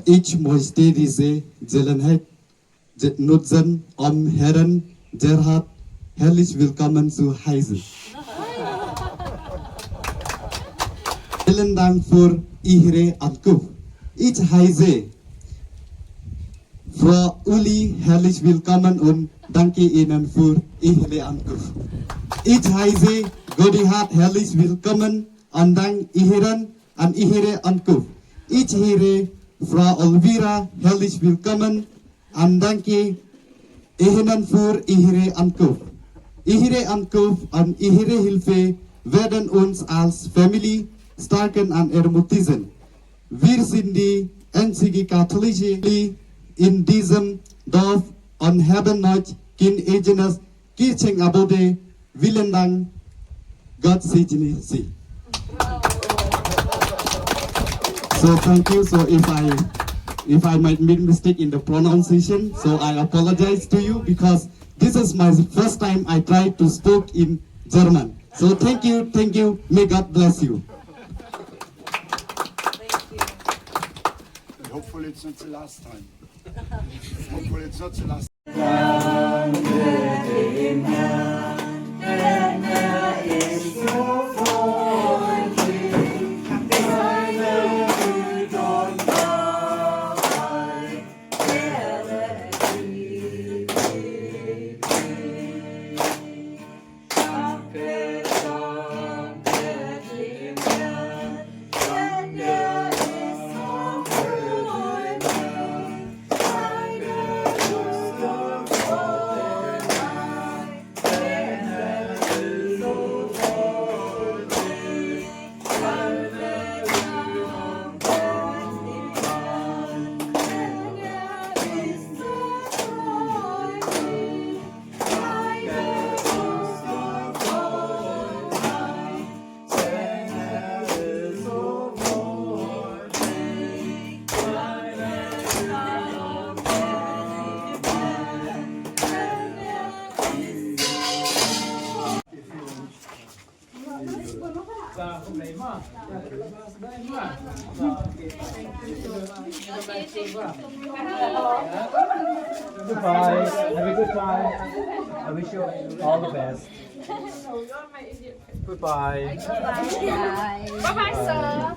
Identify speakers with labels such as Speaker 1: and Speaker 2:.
Speaker 1: Ich möchte diese Gelegenheit nutzen, Herrn Gerhard herzlich willkommen zu heißen. Vielen Dank für Ihre Ankunft. Ich heiße Frau Uli herzlich willkommen und danke Ihnen für Ihre Ankunft. Ich heiße Godihard herzlich willkommen und danke Ihnen an Ihre Ankunft. Ich heiße Frau Elvira herzlich willkommen und danke Ihnen für Ihre Ankunft. Ihre Ankunft und Ihre Hilfe werden uns als Familie stärken und ermutigen. Wir sind die einzige katholische in diesem Dorf und haben noch kein eigenes Kirchengebäude. Vielen Dank. Gott segne Sie. So thank you. So if I might make mistake in the pronunciation, so I apologize to you because this is my first time I tried to speak in German. So thank you. May God bless you.
Speaker 2: Hopefully it's not the last time. Hopefully it's not the last.
Speaker 3: Goodbye. Have a good time. I wish you all the best. Goodbye.
Speaker 4: Bye bye, sir.